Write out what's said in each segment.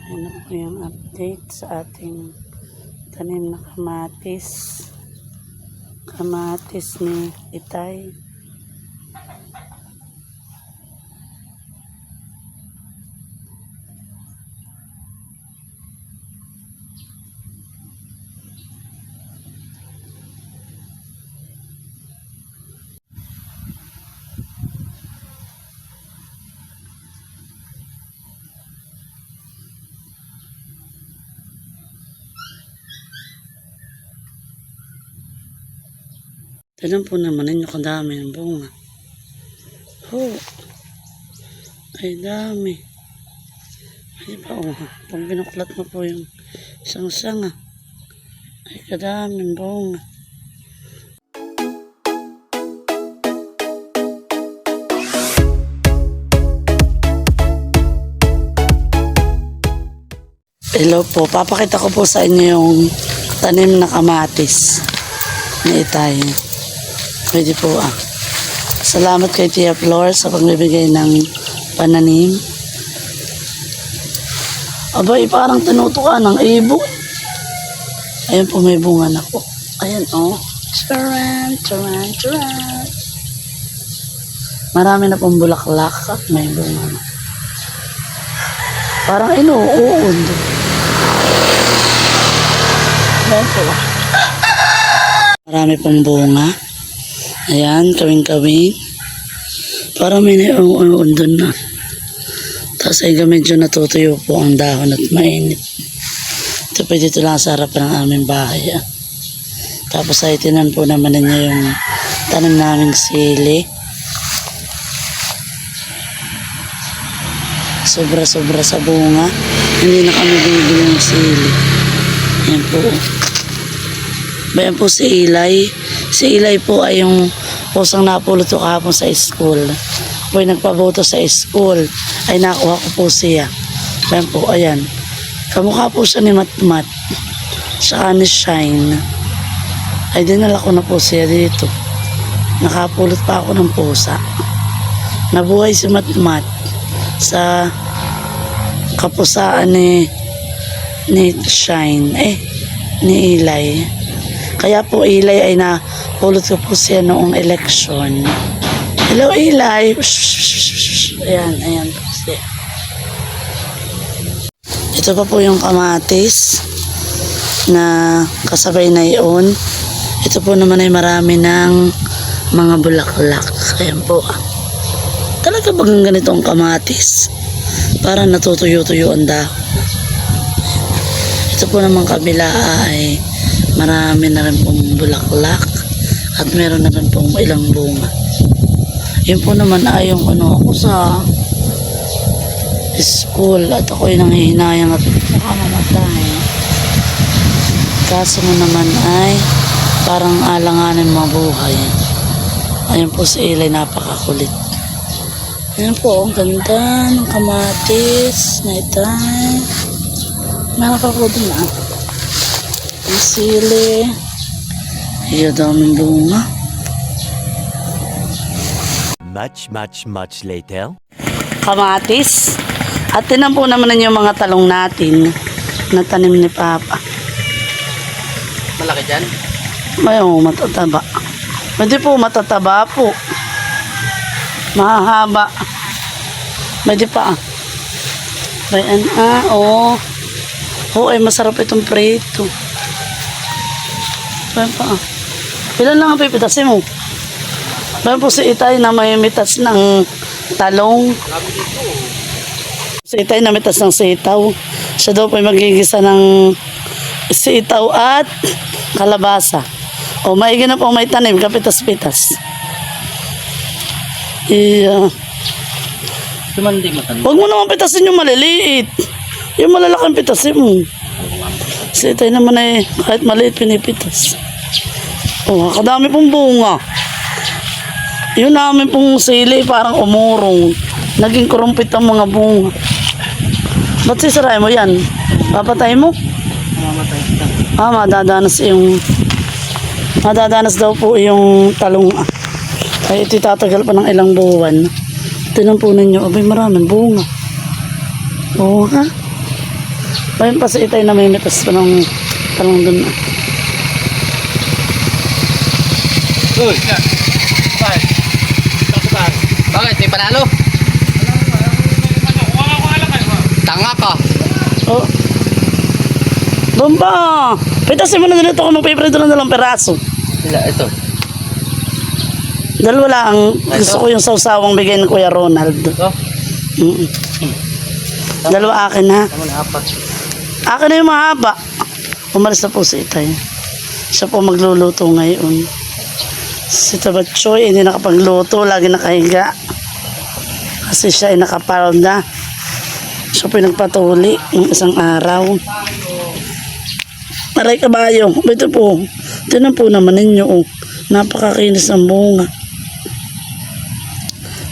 Ano po yung update sa ating tanim na kamatis. Kamatis ni Itay. Tignan po naman ninyo kung dami ng bunga. Oh, ay dami. Ay ba, pag binuklat mo po yung isang sanga, ay kadaming bunga. Hello po, papakita ko po sa inyo yung tanim na kamatis ni Itay. Pwede po Salamat kay Tia Flor sa pagbibigay ng pananim. Abay, parang tinutukan ng ibon. Ayun po, may bunga na po. Ayan Charan, charan, charan. Marami na pong bulaklak at may bunga na. Parang inuuod. Ayan po. Marami pong bunga. Ayan, kawing-kawing. Parang may naiuun doon na. Tapos ay medyo natutuyo po ang dahon at mainit. Ito pwede ito lang sa harapan ng aming bahay. Tapos ay tinan po naman ninyo yung tanim naming sili. Sobra-sobra sa bunga. Hindi na kami bibili ng sili. Ayan po. Bayan po si Eli. Si Eli po ay yung pusang napulot ko kahapon sa school. Ako'y nagpaboto sa school. Ay nakuha ko po siya. Bayan po, ayan. Kamukha po siya ni Matmat. Saka ni Shine. Ay dinala ko na po siya dito. Nakapulot pa ako ng pusa. Nabuhay si Matmat sa kapusaan ni Shine. Ni Eli. Kaya po Eli ay napulot ko po siya noong election. Hello Eli. Ayan po siya. Ito pa po yung kamatis na kasabay na iyon. Ito po naman ay marami ng mga bulaklak. Ayan po. Talaga bagang ganito ang kamatis. Para natutuyo-tuyo ang dahon. Ito po naman kabila ay marami na rin pong bulaklak at meron na rin pong ilang bunga. Yun po naman ay yung ako sa school at ako'y nanghihinayang at nakamamatay. Kaso mo naman ay parang alanganin mabuhay. Ayun po si Eli, napakakulit. Ayan po, ang ganda ng kamatis na Itay. Meron po din ang sili. Ay, daming bunga. Much later. Kamatis. At tinan po naman yung mga talong natin na tanim ni Papa. Malaki dyan? Ayun, matataba. Hindi po, matataba po. Mahahaba. Pwede pa Bayan, ay masarap itong prito. Bayan pa Ilan lang ang pipitasin mo? Bayan po si Itay na may mitas ng talong. Si Itay na mitas ng sitaw. Siya daw po ay magigisa ng sitaw at kalabasa. Maigi na po may tanim, kapitas-pitas. Huwag mo naman pitasin yung maliliit. Yung malalaking pitasin mo. Si Itay naman ay kahit maliit pinipitas. Kadami pong bunga. Yun namin pong sili parang umurong. Naging kurumpit ang mga bunga. Ba't sisirain mo yan? Papatay mo? Madadanas daw po yung talong. Ay ito tatagal pa ng ilang buwan. Tinan po ninyo, abay maraming bunga. Ayun pa si Itay na may mitas pa ng talong dun. Uy, bakit? May panalo? Tanga ka. Oh. Bomba! Pitasin mo na dito ako ng paper doon na lang peraso. Ito. Dalawa lang. Gusto ko yung sausawang bigay ni Kuya Ronald. Ito. Mm. Dalawa akin ha. Tama na apat. Akin na yung mahaba. Umalis na po si Itay. Siya po magluluto ngayon. Si Tabatchoy hindi nakapagluto. Lagi nakahiga. Kasi siya ay nakapalda. Siya po nagpatuli ng isang araw. Aray kabayo. Ito po. Tinan po naman ninyo. Oh. Napakakinis ng bunga.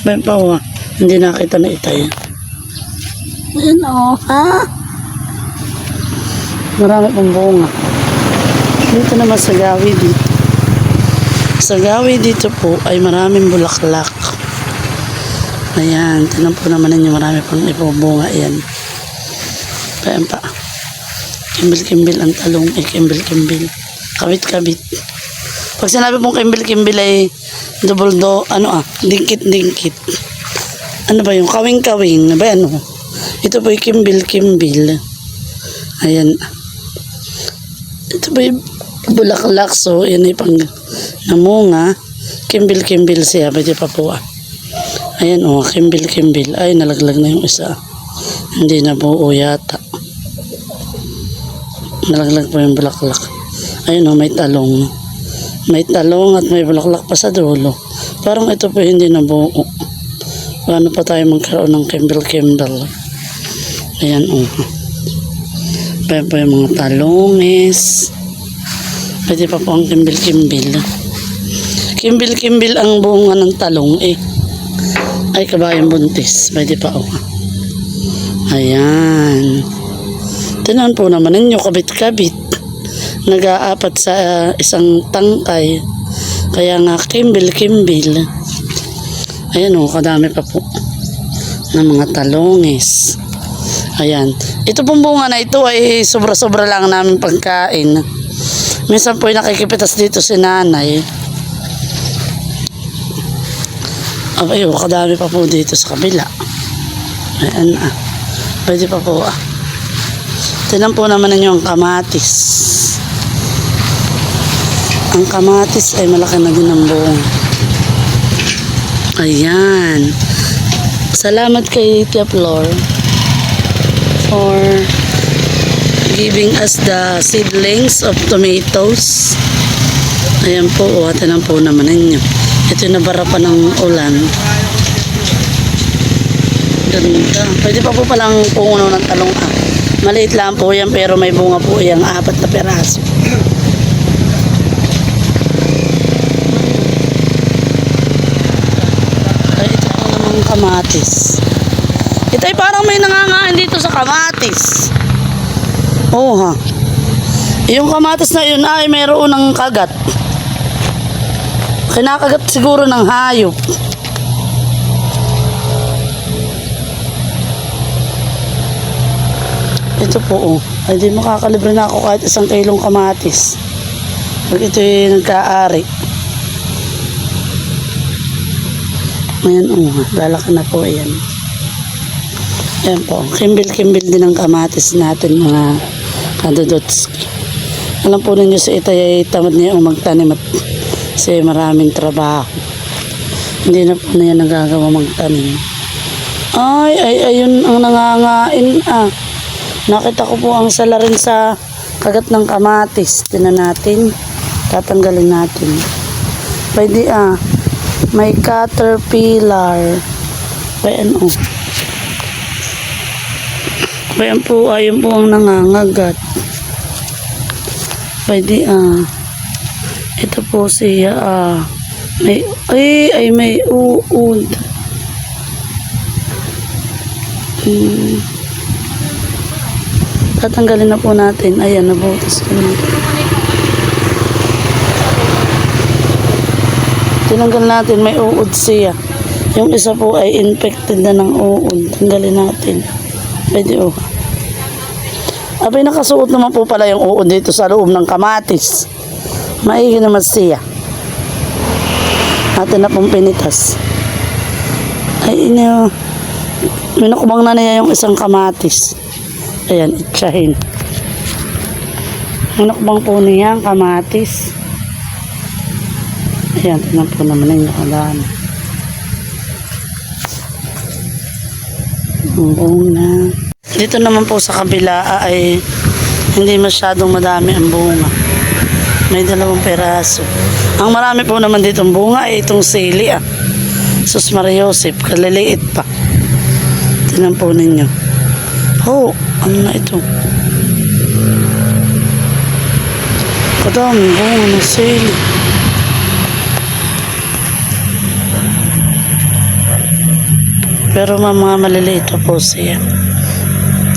May pa oh, hindi nakita na Itay. Ayan o, ha? Marami pong bunga. Dito naman sa gawi dito. Sa gawi dito po ay maraming bulaklak. Ayan, tinan po naman ninyo marami pong ipobunga. Ayan. Ayan pa. Kimbil-kimbil ang talong. Kimbil-kimbil. Kabit-kabit. Pag sinabi pong kimbil-kimbil ay dingkit-dingkit. Ano ba yung kawing-kawing? Ba ano? Ito po yung kimbil-kimbil. Ayan. Ito po yung bulaklak. So, yan ay pang namunga. Kimbil-kimbil siya. Pwede pa po ah. Ayan o, kimbil-kimbil. Ay, nalaglag na yung isa. Hindi na buo yata. Nalaglag po yung bulaklak. Ayan o, may talong. May talong at may bulaklak pa sa dulo. Parang ito po hindi na buo. Paano pa tayo magkaroon ng kimbil-kimbil? Ayan o. Pwede po yung mga talongis. Pwede pa po ang kimbil-kimbil. Kimbil-kimbil ang bunga ng talong eh. Ay, kabayang buntis. Pwede pa o. Ayan. Tinan po naman ninyo, kabit-kabit. Nag-aapat sa isang tangkay. Kaya nga, kimbil-kimbil. Ayan o, kadami pa po ng mga talongis. Ayan. Ito pong bunga na ito ay sobra-sobra lang namin pagkain. Minsan po ay nakikipitas dito si nanay. Abay, kadami pa po dito sa kabila. Ayan ah. Pwede pa po ah. Tinan po naman ninyo ang kamatis. Ang kamatis ay malaki na din ang buong. Ayan. Salamat kay Tia Flor for giving us the seedlings of tomatoes. Ayan po. Tinan po naman ninyo. Ito yung nabara pa ng ulan. Ganda. Pwede pa po palang puno ng talong ah. Maliit lang po yan pero may bunga po yan. 4 na peraso. Ay, ito po namang kamatis. Ito ay parang may nangangain dito sa kamatis. Oo ha. Yung kamatis na yun ay mayroon ng kagat. Kinakagat siguro ng hayop. Ito po oh. Ay di makakalibre na ako kahit 1 kilong kamatis. Pag ito yung nagkaari. Ayan oh. Lalaki na po ayan. Ayan po. Kimbil-kimbil din ang kamatis natin mga kadodotski. Alam po ninyo si Itay ay tamad niya yung magtanim at kasi maraming trabaho. Hindi na po niya nagagawa magtanim. Ay, ayun ang nangangain ah. Nakita ko po ang sala rin sa kagat ng kamatis. Tinan natin. Tatanggalin natin. Pwede ah. May caterpillar. Ayan oh. Ayan po, ayun po ang nangangagat. Pwede ah. Ito po siya may may uod. Tatanggalin na po natin. Ayan, nabutas ko na. Tinanggal natin, may uod siya. Yung isa po ay infected na ng uod. Tanggalin natin. Pwede oh. Abay, nakasuot naman po pala yung uod dito sa loob ng kamatis. Maigi naman siya. Atin na pong pinitas. Ay, ino. Minukbang na niya yung isang kamatis. Ayan, itsahin. Minukbang po niya ang kamatis. Ayan, tingnan po naman yung nakadaan. Bunga. Dito naman po sa kabila ay hindi masyadong madami ang bunga. May 2 peraso. Ang marami po naman dito ang bunga ay itong sili ah. Sus Maria Josep, kaliliit pa. Tingnan po ninyo. Oh, ano na ito? Kadaming bunga ng sili. Pero mga maliliit pa po siya.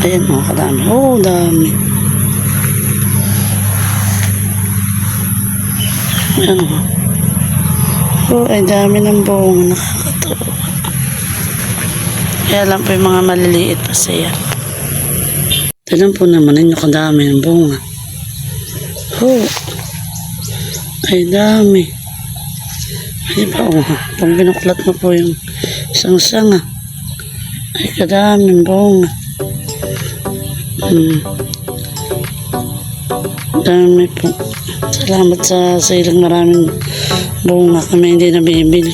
Ayan o, kadami. Oh, dami. Ayan o. Oh, ay dami ng bunga. Nakakatawa. Kaya lang po yung mga maliliit pa siya. Tignan po naman ninyo kadami ng bunga. Oh, ay dami. Ay ba o, pang binuklat mo po yung isang sanga. Ay kadaming bunga. Dami po. Salamat sa silang maraming bunga kami hindi nabibili.